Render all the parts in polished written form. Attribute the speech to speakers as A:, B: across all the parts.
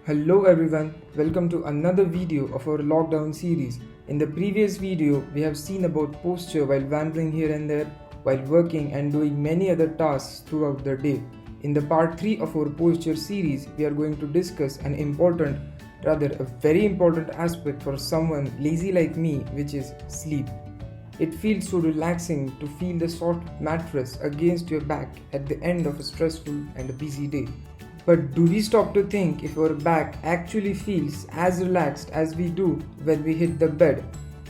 A: Hello everyone, welcome to another video of our lockdown series. In the previous video, we have seen about posture while wandering here and there, while working and doing many other tasks throughout the day. In the part 3 of our posture series, we are going to discuss an important, rather a very important aspect for someone lazy like me, which is sleep. It feels so relaxing to feel the soft mattress against your back at the end of a stressful and a busy day. But do we stop to think if our back actually feels as relaxed as we do when we hit the bed?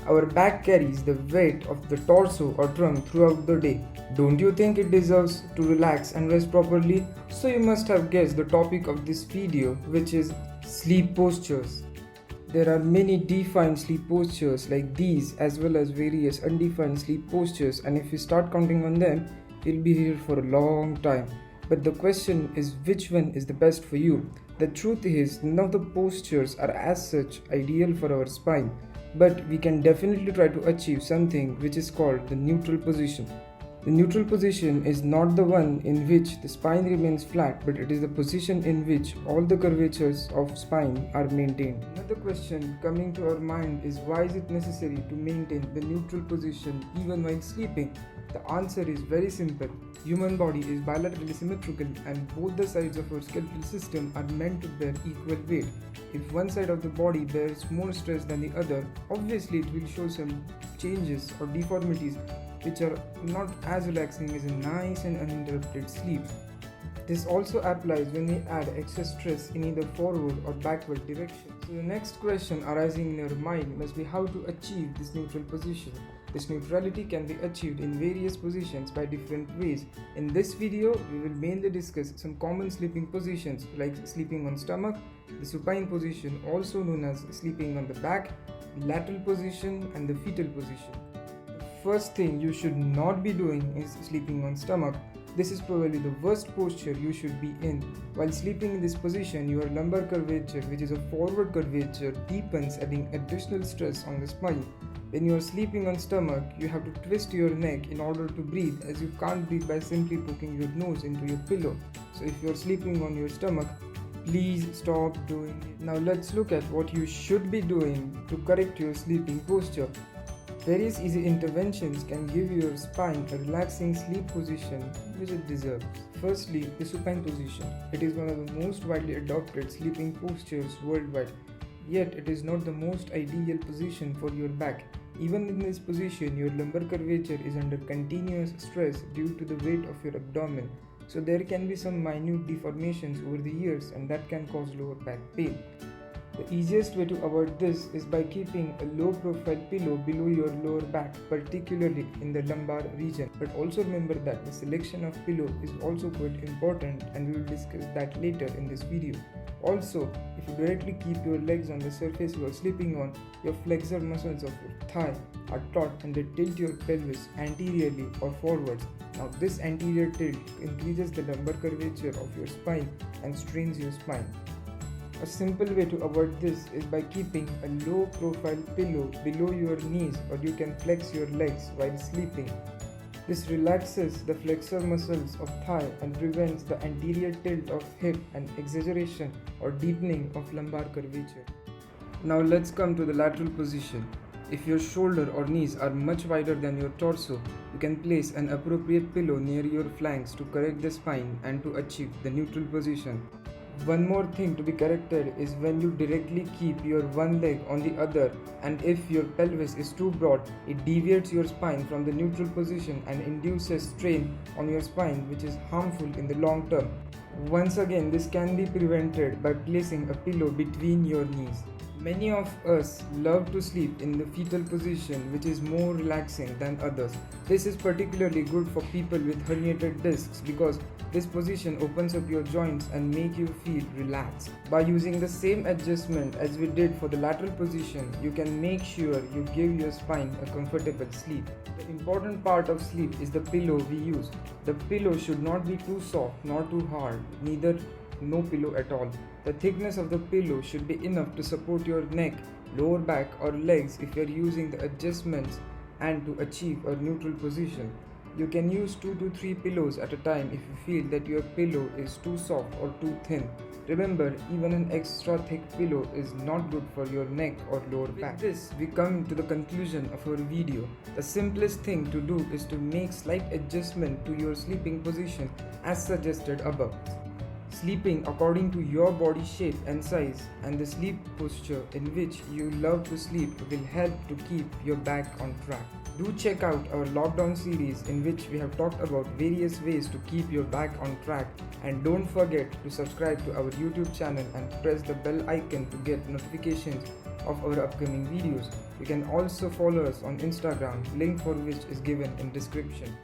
A: Our back carries the weight of the torso or trunk throughout the day. Don't you think it deserves to relax and rest properly? So you must have guessed the topic of this video, which is sleep postures. There are many defined sleep postures like these as well as various undefined sleep postures, and if we start counting on them, we'll be here for a long time. But the question is, which one is the best for you? The truth is, none of the postures are as such ideal for our spine, but we can definitely try to achieve something which is called the neutral position. The neutral position is not the one in which the spine remains flat, but it is the position in which all the curvatures of spine are maintained. Another question coming to our mind is, why is it necessary to maintain the neutral position even while sleeping? The answer is very simple. Human body is bilaterally symmetrical and both the sides of our skeletal system are meant to bear equal weight. If one side of the body bears more stress than the other, obviously it will show some changes or deformities which are not as relaxing as a nice and uninterrupted sleep. This also applies when we add excess stress in either forward or backward direction. So the next question arising in your mind must be how to achieve this neutral position. This neutrality can be achieved in various positions by different ways. In this video, we will mainly discuss some common sleeping positions like sleeping on stomach, the supine position also known as sleeping on the back, lateral position and the fetal position. The first thing you should not be doing is sleeping on stomach. This is probably the worst posture you should be in. While sleeping in this position, your lumbar curvature, which is a forward curvature, deepens, adding additional stress on the spine. When you are sleeping on stomach, you have to twist your neck in order to breathe, as you can't breathe by simply poking your nose into your pillow. So if you are sleeping on your stomach, please stop doing it. Now let's look at what you should be doing to correct your sleeping posture. Various easy interventions can give your spine a relaxing sleep position which it deserves. Firstly, the supine position. It is one of the most widely adopted sleeping postures worldwide. Yet it is not the most ideal position for your back. Even in this position, your lumbar curvature is under continuous stress due to the weight of your abdomen. So there can be some minute deformations over the years, and that can cause lower back pain. The easiest way to avoid this is by keeping a low profile pillow below your lower back, particularly in the lumbar region. But also remember that the selection of pillow is also quite important, and we will discuss that later in this video. Also, if you directly keep your legs on the surface you are sleeping on, your flexor muscles of your thigh are taut and they tilt your pelvis anteriorly or forwards. Now this anterior tilt increases the lumbar curvature of your spine and strains your spine. A simple way to avoid this is by keeping a low profile pillow below your knees, or you can flex your legs while sleeping. This relaxes the flexor muscles of thigh and prevents the anterior tilt of hip and exaggeration or deepening of lumbar curvature. Now let's come to the lateral position. If your shoulder or knees are much wider than your torso, you can place an appropriate pillow near your flanks to correct the spine and to achieve the neutral position. One more thing to be corrected is when you directly keep your one leg on the other, and if your pelvis is too broad, it deviates your spine from the neutral position and induces strain on your spine, which is harmful in the long term. Once again, this can be prevented by placing a pillow between your knees. Many of us love to sleep in the fetal position, which is more relaxing than others. This is particularly good for people with herniated discs because this position opens up your joints and make you feel relaxed. By using the same adjustment as we did for the lateral position, you can make sure you give your spine a comfortable sleep. The important part of sleep is the pillow we use. The pillow should not be too soft nor too hard, neither no pillow at all. The thickness of the pillow should be enough to support your neck, lower back or legs if you are using the adjustments and to achieve a neutral position. You can use 2 to 3 pillows at a time if you feel that your pillow is too soft or too thin. Remember, even an extra thick pillow is not good for your neck or lower back. With this, we come to the conclusion of our video. The simplest thing to do is to make slight adjustment to your sleeping position as suggested above. Sleeping according to your body shape and size and the sleep posture in which you love to sleep will help to keep your back on track. Do check out our lockdown series in which we have talked about various ways to keep your back on track, and don't forget to subscribe to our YouTube channel and press the bell icon to get notifications of our upcoming videos. You can also follow us on Instagram, link for which is given in description.